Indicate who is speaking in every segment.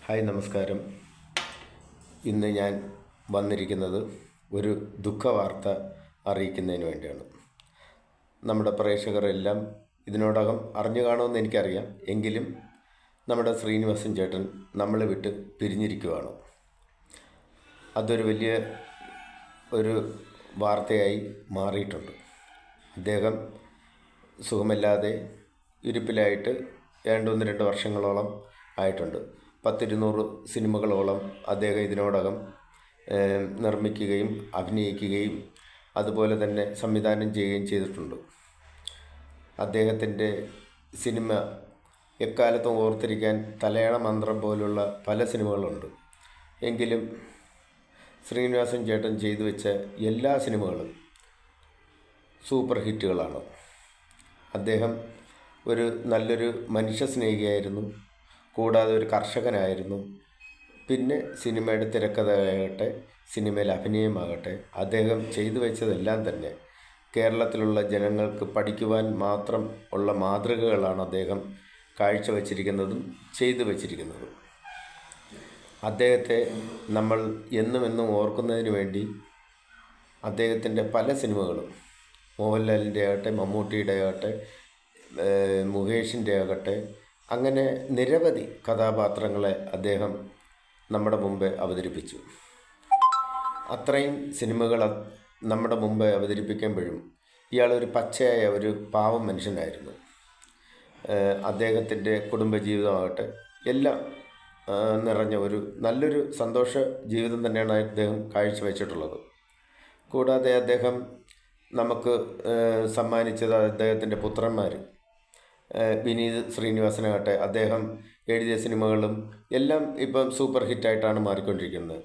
Speaker 1: Hi, നമസ്കാരം. ഇന്ന് ഞാൻ വന്നിരിക്കുന്നത് ഒരു ദുഃഖവാർത്ത അറിയിക്കുന്നതിന് വേണ്ടിയാണ്. നമ്മുടെ പ്രേക്ഷകരെല്ലാം ഇതിനോടകം അറിഞ്ഞു കാണുമെന്ന് എനിക്കറിയാം. എങ്കിലും നമ്മുടെ ശ്രീനിവാസൻ ചേട്ടൻ നമ്മളെ വിട്ട് പിരിഞ്ഞിരിക്കുകയാണ്. അതൊരു വലിയ ഒരു വാർത്തയായി മാറിയിട്ടുണ്ട്. അദ്ദേഹം സുഖമില്ലാതെ ഇരിപ്പിലായിട്ട് ഒന്ന് രണ്ട് വർഷങ്ങളോളം ആയിട്ടുണ്ട്. 10-200 സിനിമകളോളം അദ്ദേഹം ഇതിനോടകം നിർമ്മിക്കുകയും അഭിനയിക്കുകയും അതുപോലെ തന്നെ സംവിധാനം ചെയ്യുകയും ചെയ്തിട്ടുണ്ട്. അദ്ദേഹത്തിൻ്റെ സിനിമ എക്കാലത്തും ഓർത്തിരിക്കാൻ തലയാള മന്ത്രം പോലുള്ള പല സിനിമകളുണ്ട്. എങ്കിലും ശ്രീനിവാസൻ ചേട്ടൻ ചെയ്തു വെച്ച എല്ലാ സിനിമകളും സൂപ്പർ ഹിറ്റുകളാണ്. അദ്ദേഹം ഒരു നല്ലൊരു മനുഷ്യ സ്നേഹിയായിരുന്നു. കൂടാതെ ഒരു കർഷകനായിരുന്നു. പിന്നെ സിനിമയുടെ തിരക്കഥയാകട്ടെ, സിനിമയിൽ അഭിനയമാകട്ടെ, അദ്ദേഹം ചെയ്തു വെച്ചതെല്ലാം തന്നെ കേരളത്തിലുള്ള ജനങ്ങൾക്ക് പഠിക്കുവാൻ മാത്രം ഉള്ള മാതൃകകളാണ് അദ്ദേഹം കാഴ്ചവെച്ചിരിക്കുന്നതും ചെയ്തു വച്ചിരിക്കുന്നതും. അദ്ദേഹത്തെ നമ്മൾ എന്നും ഓർക്കുന്നതിന് വേണ്ടി അദ്ദേഹത്തിൻ്റെ പല സിനിമകളും, മോഹൻലാലിൻ്റെ ആകട്ടെ, മമ്മൂട്ടിയുടെ ആകട്ടെ, മുകേഷിൻ്റെ ആകട്ടെ, അങ്ങനെ നിരവധി കഥാപാത്രങ്ങളെ അദ്ദേഹം നമ്മുടെ മുമ്പേ അവതരിപ്പിച്ചു. അത്രയും സിനിമകൾ നമ്മുടെ മുമ്പേ അവതരിപ്പിക്കുമ്പോഴും ഇയാളൊരു പച്ചയായ ഒരു പാവം മനുഷ്യനായിരുന്നു. അദ്ദേഹത്തിൻ്റെ കുടുംബജീവിതമാകട്ടെ എല്ലാം നിറഞ്ഞ ഒരു നല്ലൊരു സന്തോഷ ജീവിതം തന്നെയാണ് അദ്ദേഹം കാഴ്ചവെച്ചിട്ടുള്ളത്. കൂടാതെ അദ്ദേഹം നമുക്ക് സമ്മാനിച്ചത് അദ്ദേഹത്തിൻ്റെ പുത്രന്മാർ വിനീത് ശ്രീനിവാസനാകട്ടെ, അദ്ദേഹം എഴുതിയ സിനിമകളും എല്ലാം ഇപ്പം സൂപ്പർ ഹിറ്റായിട്ടാണ് മാറിക്കൊണ്ടിരിക്കുന്നത്.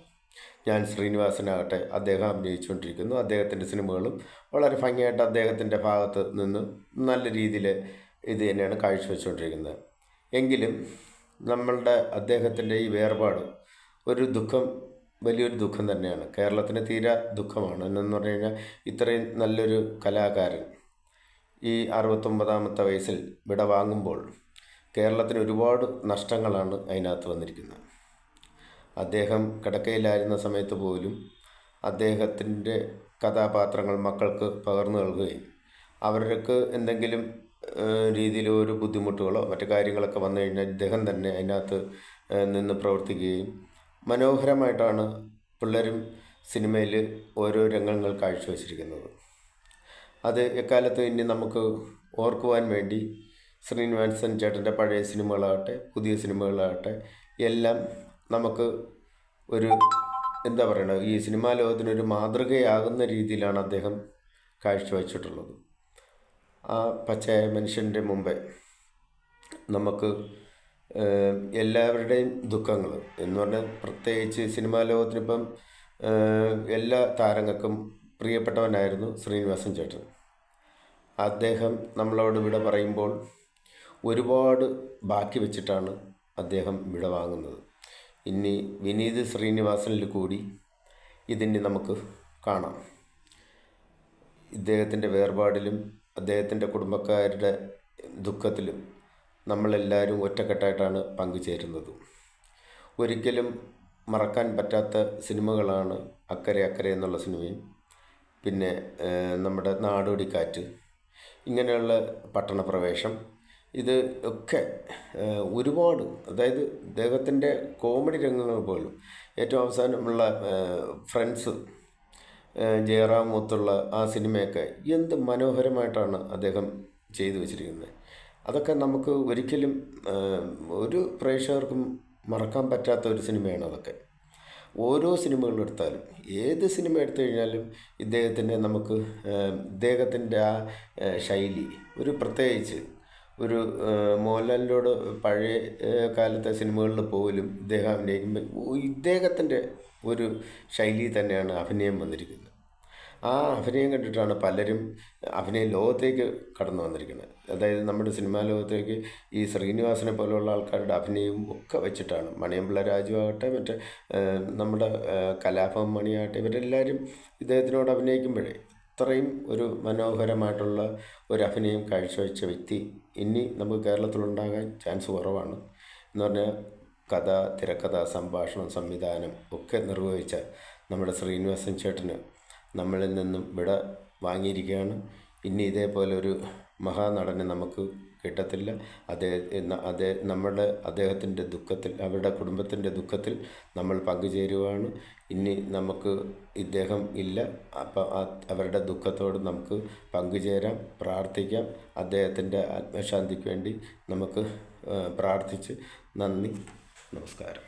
Speaker 1: ഞാൻ ശ്രീനിവാസനാകട്ടെ, അദ്ദേഹം അഭിനയിച്ചുകൊണ്ടിരിക്കുന്നു. അദ്ദേഹത്തിൻ്റെ സിനിമകളും വളരെ ഭംഗിയായിട്ട് അദ്ദേഹത്തിൻ്റെ ഭാഗത്ത് നിന്ന് നല്ല രീതിയിൽ ഇത് തന്നെയാണ് കാഴ്ചവെച്ചുകൊണ്ടിരിക്കുന്നത്. എങ്കിലും നമ്മളുടെ അദ്ദേഹത്തിൻ്റെ ഈ വേർപാട് ഒരു ദുഃഖം, വലിയൊരു ദുഃഖം തന്നെയാണ്. കേരളത്തിന് തീരെ ദുഃഖമാണ്. എന്നു പറഞ്ഞു കഴിഞ്ഞാൽ ഇത്രയും നല്ലൊരു കലാകാരൻ ഈ 69ാമത്തെ വയസ്സിൽ വിട വാങ്ങുമ്പോൾ കേരളത്തിന് ഒരുപാട് നഷ്ടങ്ങളാണ് അതിനകത്ത് വന്നിരിക്കുന്നത്. അദ്ദേഹം കിടക്കയിലായിരുന്ന സമയത്ത് പോലും അദ്ദേഹത്തിൻ്റെ കഥാപാത്രങ്ങൾ മക്കൾക്ക് പകർന്നു നൽകുകയും അവർക്ക് എന്തെങ്കിലും രീതിയിൽ ഒരു ബുദ്ധിമുട്ടുകളോ മറ്റു കാര്യങ്ങളൊക്കെ വന്നു കഴിഞ്ഞാൽ ഇദ്ദേഹം തന്നെ അതിനകത്ത് നിന്ന് പ്രവർത്തിക്കുകയും മനോഹരമായിട്ടാണ് പിള്ളേരും സിനിമയിൽ ഓരോ രംഗങ്ങൾ കാഴ്ചവെച്ചിരിക്കുന്നത്. അത് എക്കാലത്തും ഇനി നമുക്ക് ഓർക്കുവാൻ വേണ്ടി ശ്രീനിവാസൻ ചേട്ടൻ്റെ പഴയ സിനിമകളാകട്ടെ, പുതിയ സിനിമകളാകട്ടെ എല്ലാം നമുക്ക് ഒരു എന്താ പറയണത്, ഈ സിനിമാ ലോകത്തിനൊരു മാതൃകയാകുന്ന രീതിയിലാണ് അദ്ദേഹം കാഴ്ചവെച്ചിട്ടുള്ളത്. ആ പച്ചയായ മനുഷ്യൻ്റെ മുമ്പേ നമുക്ക് എല്ലാവരുടെയും ദുഃഖങ്ങൾ എന്ന് പറഞ്ഞാൽ, പ്രത്യേകിച്ച് സിനിമാ ലോകത്തിനിപ്പം എല്ലാ താരങ്ങൾക്കും പ്രിയപ്പെട്ടവനായിരുന്നു ശ്രീനിവാസൻ ചേട്ടൻ. അദ്ദേഹം നമ്മളോട് വിട പറയുമ്പോൾ ഒരുപാട് ബാക്കി വെച്ചിട്ടാണ് അദ്ദേഹം വിട വാങ്ങുന്നത്. ഇനി വിനീത് ശ്രീനിവാസനിൽ കൂടി ഇതിന് നമുക്ക് കാണാം. ഇദ്ദേഹത്തിൻ്റെ വേർപാടിലും അദ്ദേഹത്തിൻ്റെ കുടുംബക്കാരുടെ ദുഃഖത്തിലും നമ്മളെല്ലാവരും ഒറ്റക്കെട്ടായിട്ടാണ് പങ്കുചേരുന്നത്. ഒരിക്കലും മറക്കാൻ പറ്റാത്ത സിനിമകളാണ് അക്കരെ അക്കരെ എന്നുള്ള സിനിമയും പിന്നെ നമ്മുടെ നാടോടിക്കാറ്റ്, ഇങ്ങനെയുള്ള പട്ടണപ്രവേശം, ഇത് ഒക്കെ ഒരുപാട്, അതായത് അദ്ദേഹത്തിൻ്റെ കോമഡി രംഗങ്ങൾ പോലും ഏറ്റവും അവസാനമുള്ള ഫ്രണ്ട്സ്, ജയറാം മൂത്തുള്ള ആ സിനിമയൊക്കെ എന്ത് മനോഹരമായിട്ടാണ് അദ്ദേഹം ചെയ്തു വച്ചിരിക്കുന്നത്. അതൊക്കെ നമുക്ക് ഒരിക്കലും ഒരു പ്രേക്ഷകർക്കും മറക്കാൻ പറ്റാത്ത ഒരു സിനിമയാണ് അതൊക്കെ. ഓരോ സിനിമകൾ എടുത്താലും, ഏത് സിനിമ എടുത്തു കഴിഞ്ഞാലും ഇദ്ദേഹത്തിൻ്റെ നമുക്ക് ഇദ്ദേഹത്തിൻ്റെ ആ ശൈലി, ഒരു പ്രത്യേകിച്ച് ഒരു മോഹൻലാലിനോട് പഴയ കാലത്തെ സിനിമകളിൽ പോലും ഇദ്ദേഹം അഭിനയിക്കുമ്പോൾ ഇദ്ദേഹത്തിൻ്റെ ഒരു ശൈലി തന്നെയാണ് അഭിനയം വന്നിരിക്കുന്നത്. ആ അഭിനയം കണ്ടിട്ടാണ് പലരും അഭിനയ ലോകത്തേക്ക് കടന്നു വന്നിരിക്കുന്നത്. അതായത് നമ്മുടെ സിനിമാ ലോകത്തേക്ക് ഈ ശ്രീനിവാസനെ പോലുള്ള ആൾക്കാരുടെ അഭിനയവും ഒക്കെ വെച്ചിട്ടാണ്. മണിയമ്പിള്ള രാജു ആകട്ടെ, മറ്റേ നമ്മുടെ കലാഭവൻ മണിയാകട്ടെ, ഇവരെല്ലാവരും ഇദ്ദേഹത്തിനോട് അഭിനയിക്കുമ്പോഴേ അത്രയും ഒരു മനോഹരമായിട്ടുള്ള ഒരു അഭിനയം കാഴ്ചവെച്ച വ്യക്തി ഇനി നമുക്ക് കേരളത്തിലുണ്ടാകാൻ ചാൻസ് കുറവാണ്. എന്ന് പറഞ്ഞാൽ കഥ, തിരക്കഥ, സംഭാഷണം, സംവിധാനം ഒക്കെ നിർവഹിച്ച നമ്മുടെ ശ്രീനിവാസൻ ചേട്ടന് നമ്മളിൽ നിന്നും വിട വാങ്ങിയിരിക്കുകയാണ്. ഇനി ഇതേപോലൊരു മഹാനടനെ നമുക്ക് കിട്ടത്തില്ല. അദ്ദേഹത്തിൻ്റെ ദുഃഖത്തിൽ, അവരുടെ കുടുംബത്തിൻ്റെ ദുഃഖത്തിൽ നമ്മൾ പങ്കുചേരുവാണ്. ഇനി നമുക്ക് ഇദ്ദേഹം ഇല്ല. അപ്പോൾ അവരുടെ ദുഃഖത്തോട് നമുക്ക് പങ്കുചേരാം, പ്രാർത്ഥിക്കാം. അദ്ദേഹത്തിൻ്റെ ആത്മശാന്തിക്ക് വേണ്ടി നമുക്ക് പ്രാർത്ഥിച്ച് നന്ദി, നമസ്കാരം.